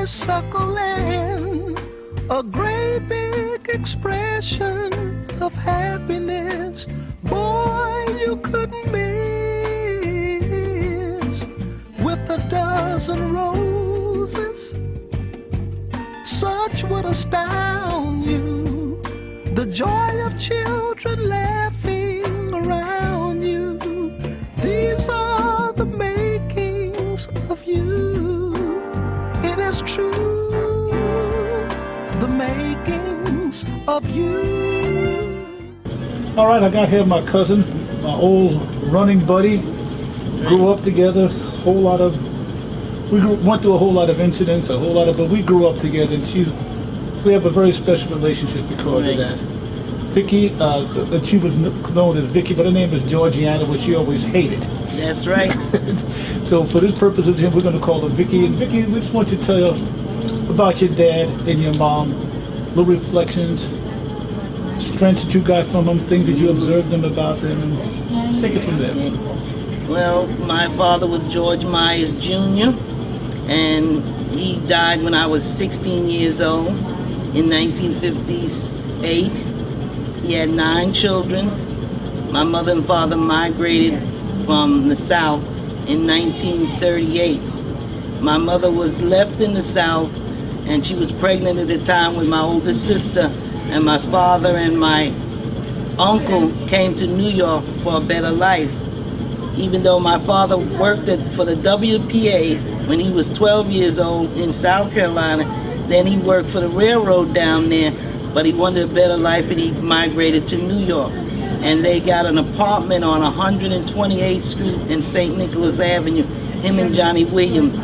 honeysuckle, a great big expression of happiness. Boy, you couldn't miss with a dozen roses. Such would astound you, the joy of children laughing around you. These are the makings of you. It is true, the makings of you. All right, I got here my cousin, my old running buddy. Grew up together, went through a whole lot of incidents, but we grew up together, and we have a very special relationship because of that. Vicky, she was known as Vicky, but her name is Georgiana, which she always hated. That's right. So for this purposes here, we're going to call her Vicky. And Vicky, we just want you to tell us about your dad and your mom, little reflections, strengths that you got from them, things that you observed them about them, and take it from there. Okay. Well, my father was George Myers Jr., and he died when I was 16 years old in 1958. He had 9 children. My mother and father migrated from the South in 1938. My mother was left in the South, and she was pregnant at the time with my oldest sister, and my father and my uncle came to New York for a better life. Even though my father worked for the WPA when he was 12 years old in South Carolina, then he worked for the railroad down there, but he wanted a better life and he migrated to New York. And they got an apartment on 128th Street and St. Nicholas Avenue, him and Johnny Williams.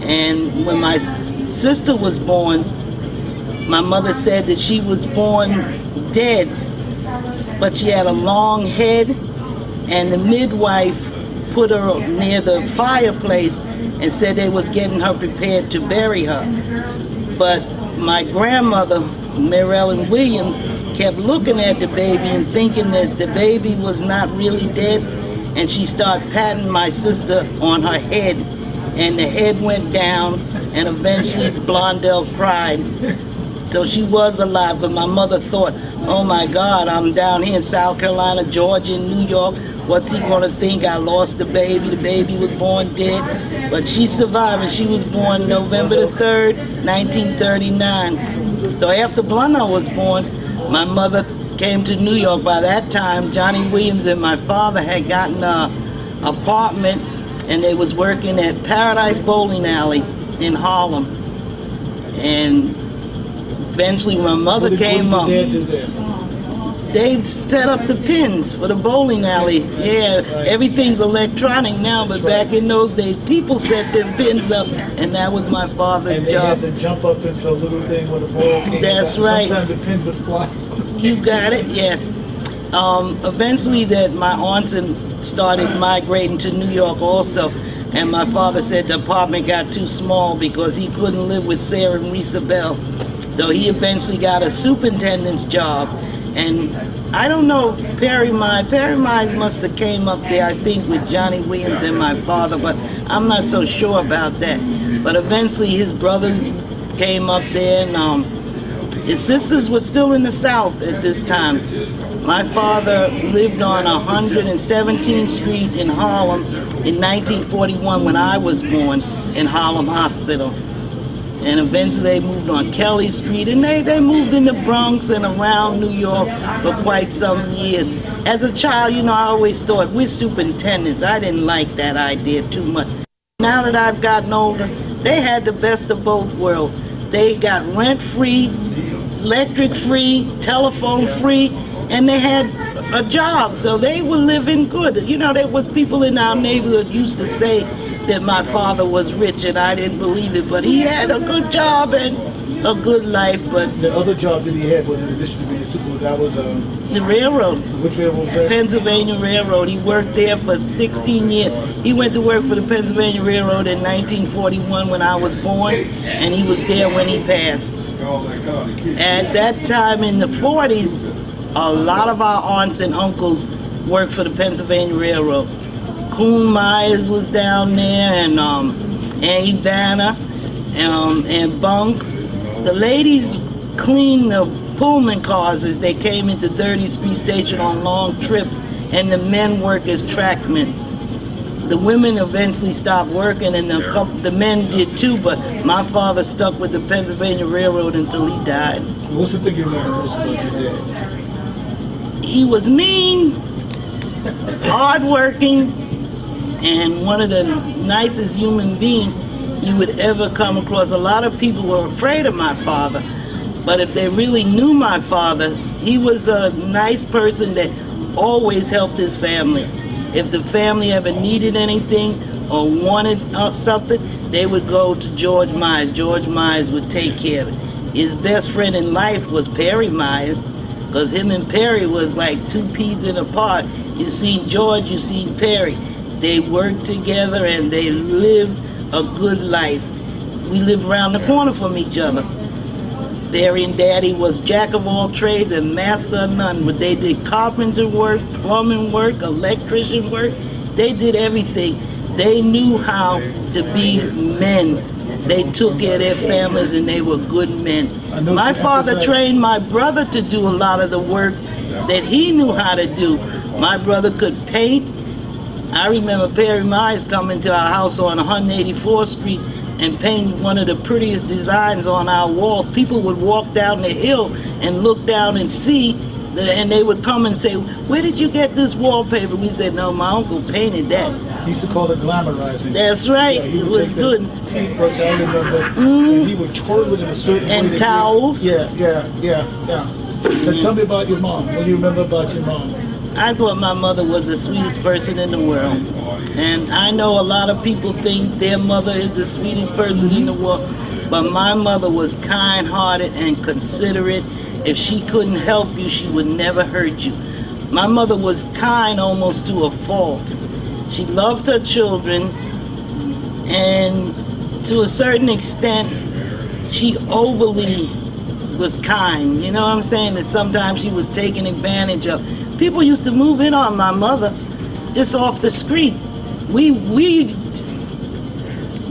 And when my sister was born, my mother said that she was born dead, but she had a long head, and the midwife put her near the fireplace and said they was getting her prepared to bury her. But my grandmother, Marilyn Williams, kept looking at the baby and thinking that the baby was not really dead, and she started patting my sister on her head, and the head went down, and eventually Blondell cried. So she was alive, because my mother thought, oh my God, I'm down here in South Carolina, Georgia, and New York. What's he gonna think? I lost the baby was born dead. But she survived, and she was born November the 3rd, 1939. So after Blondell was born, my mother came to New York. By that time, Johnny Williams and my father had gotten an apartment, and they was working at Paradise Bowling Alley in Harlem. And eventually my mother came up. They set up the pins for the bowling alley. Yeah, everything's electronic now, but back in those days, people set them pins up, and that was my father's job. And they had to jump up into a little thing where the ball came. That's right. Sometimes the pins would fly. You got it, yes. Eventually my aunts started migrating to New York also, and my father said the apartment got too small because he couldn't live with Sarah and Risa Bell. So he eventually got a superintendent's job. And I don't know if Perry Mize must have came up there, I think, with Johnny Williams and my father, but I'm not so sure about that. But eventually his brothers came up there, and his sisters were still in the South at this time. My father lived on 117th Street in Harlem in 1941 when I was born in Harlem Hospital. And eventually they moved on Kelly Street, and they moved in the Bronx and around New York for quite some years. As a child, you know, I always thought we're superintendents. I didn't like that idea too much. Now that I've gotten older, they had the best of both worlds. They got rent-free, electric-free, telephone-free, and they had a job, so they were living good. You know, there was people in our neighborhood used to say that my father was rich, and I didn't believe it, but he had a good job and a good life. But the other job that he had was in addition to being a superintendent, that was the railroad. Which railroad was that? Pennsylvania Railroad. He worked there for 16 years. He went to work for the Pennsylvania Railroad in 1941 when I was born, and he was there when he passed. At that time in the 40s, a lot of our aunts and uncles worked for the Pennsylvania Railroad. Coon Myers was down there, and Annie Vanner, and bunk. The ladies cleaned the Pullman cars as they came into 30th Street Station on long trips, and the men worked as trackmen. The women eventually stopped working, and the men did too, but my father stuck with the Pennsylvania Railroad until he died. What's the thing you remember most about your dad? He was mean, hardworking, and one of the nicest human beings you would ever come across. A lot of people were afraid of my father, but if they really knew my father, he was a nice person that always helped his family. If the family ever needed anything or wanted something, they would go to George Myers. George Myers would take care of it. His best friend in life was Perry Myers, because him and Perry was like two peas in a pod. You seen George, you seen Perry. They worked together and they lived a good life. We lived around the corner from each other. Perry and Daddy was jack of all trades and master of none, but they did carpenter work, plumbing work, electrician work. They did everything. They knew how to be men. They took care of their families and they were good men. My father trained my brother to do a lot of the work that he knew how to do. My brother could paint. I remember Perry Myers coming to our house on 184th Street and paint one of the prettiest designs on our walls. People would walk down the hill and look down and see, and they would come and say, "Where did you get this wallpaper?" We said, "No, my uncle painted that." He used to call it glamorizing. That's right. Yeah, it was good. Paintbrush, I remember, and he would twirl it in a certain way. And towels. Yeah. Now tell me about your mom. What do you remember about your mom? I thought my mother was the sweetest person in the world. And I know a lot of people think their mother is the sweetest person in the world, but my mother was kind-hearted and considerate. If she couldn't help you, she would never hurt you. My mother was kind almost to a fault. She loved her children, and to a certain extent, she overly was kind. You know what I'm saying? That sometimes she was taken advantage of. People used to move in on my mother just off the street. We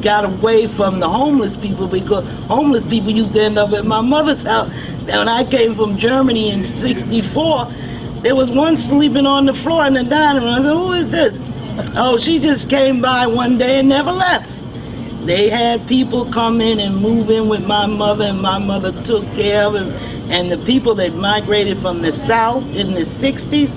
got away from the homeless people because homeless people used to end up at my mother's house. When I came from Germany in '64, there was one sleeping on the floor in the dining room. I said, "Who is this?" "Oh, she just came by one day and never left." They had people come in and move in with my mother, and my mother took care of them. And the people that migrated from the South in the '60s,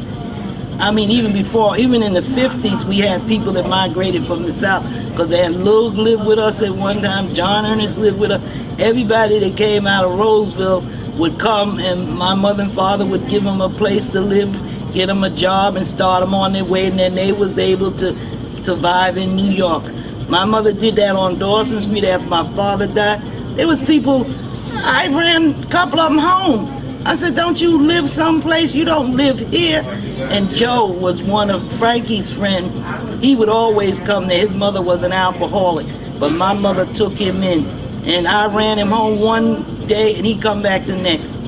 I mean, even in the '50s, we had people that migrated from the South, because they had Lug lived with us at one time, John Ernest lived with us. Everybody that came out of Roseville would come, and my mother and father would give them a place to live, get them a job, and start them on their way, and then they was able to survive in New York. My mother did that on Dawson Street after my father died. There was people, I ran a couple of them home. I said, "Don't you live someplace? You don't live here." And Joe was one of Frankie's friends. He would always come there. His mother was an alcoholic, but my mother took him in. And I ran him home one day, and he come back the next.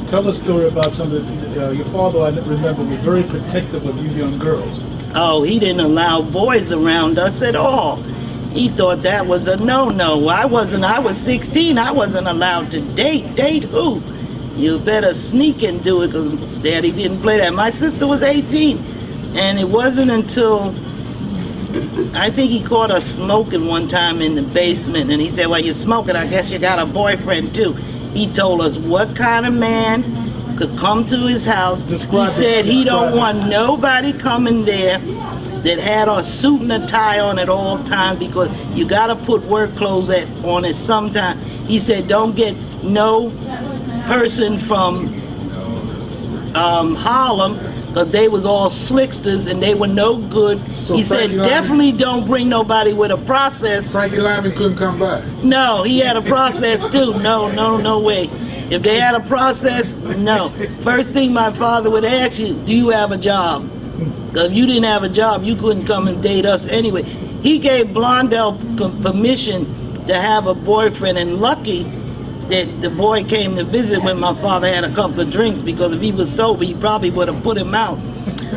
Tell a story about something. Your father, I remember, was very protective of you young girls. Oh, he didn't allow boys around us at all. He thought that was a no-no. I was 16, I wasn't allowed to date. Date who? You better sneak and do it, because Daddy didn't play that. My sister was 18, and it wasn't until, I think he caught us smoking one time in the basement, and he said, "Well, you're smoking, I guess you got a boyfriend too." He told us what kind of man could come to his house. He said he don't want nobody coming there that had a suit and a tie on at all times, because you got to put work clothes on it sometime. He said don't get no person from Harlem, because they was all slicksters and they were no good. So he said definitely don't bring nobody with a process. Frankie Lyman couldn't come by? No, he had a process too. No way. If they had a process, no. First thing my father would ask you, do you have a job? Because if you didn't have a job, you couldn't come and date us anyway. He gave Blondell permission to have a boyfriend, and lucky that the boy came to visit when my father had a couple of drinks, because if he was sober, he probably would have put him out.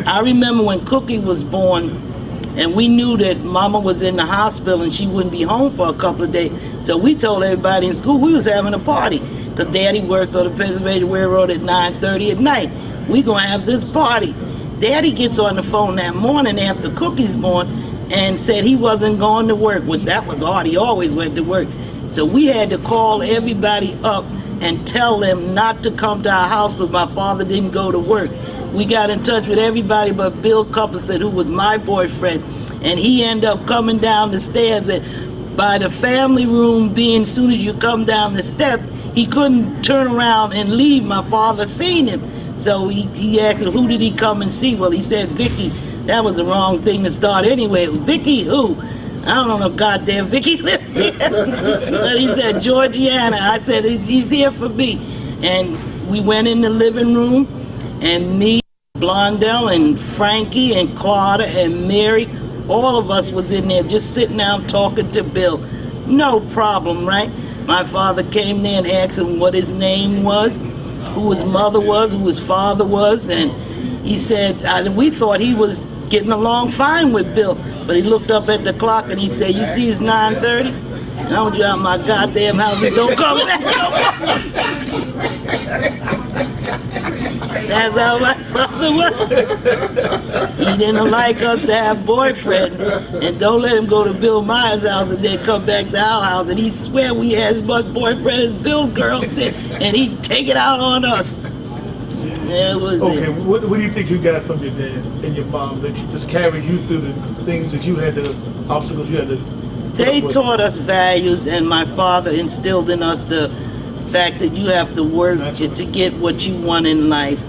I remember when Cookie was born, And we knew that Mama was in the hospital and she wouldn't be home for a couple of days. So we told everybody in school we was having a party. Because Daddy worked on the Pennsylvania Railroad at 9:30 at night. We gonna have this party. Daddy gets on the phone that morning after Cookie's born and said he wasn't going to work, which that was odd. He always went to work. So we had to call everybody up and tell them not to come to our house because my father didn't go to work. We got in touch with everybody but Bill Cupperson, who was my boyfriend, and he ended up coming down the stairs. And by the family room being, as soon as you come down the steps, he couldn't turn around and leave. My father seen him. So he asked him, who did he come and see? Well, he said, Vicky. That was the wrong thing to start anyway. Vicky who? I don't know, goddamn Vicky lived here. But he said, Georgiana. I said, he's here for me. And we went in the living room, and me, Blondell, and Frankie, and Carter, and Mary, all of us was in there just sitting down talking to Bill. No problem, right? My father came there and asked him what his name was, who his mother was, who his father was, and he said, we thought he was getting along fine with Bill, but he looked up at the clock and he said, you see it's 9:30? And I want you out of my goddamn house and don't come back no more. That's how my father was. He didn't like us to have boyfriend, and don't let him go to Bill Myers' house and then come back to our house, and he swear we had as much boyfriend as Bill girls did, and he'd take it out on us. Yeah, it was okay, what do you think you got from your dad and your mom that just carried you through the things that you had to, obstacles you had to? They taught us values, and my father instilled in us the fact that you have to work to get what you want in life.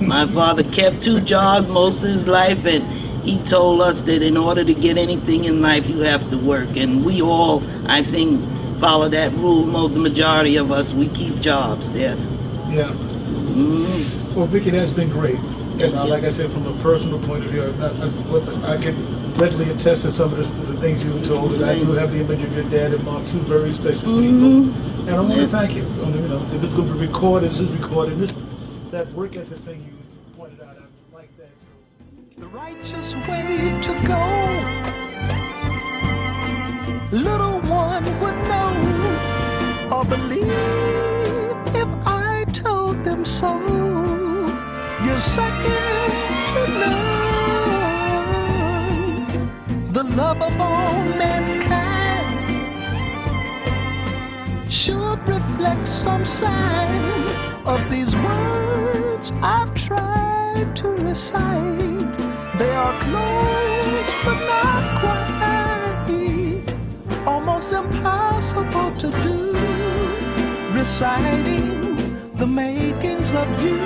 My father kept 2 jobs most of his life, and he told us that in order to get anything in life, you have to work. And we all, I think, follow that rule. The majority of us, we keep jobs, yes. Yeah. Mm-hmm. Well, Vicky, that's been great. And like I said, from a personal point of view, I can readily attest to some of the things you were told. And I do have the image of your dad and mom, 2 very special people. And I want to thank you. If it's going to be recorded, this is recorded. That work ethic thing you pointed out, I like that. So. The righteous way to go, little one would know or believe if I told them so. You're second to none, the love of all mankind should reflect some sign of these words I've tried to recite. They are close but not quite, almost impossible to do, reciting the makings of you.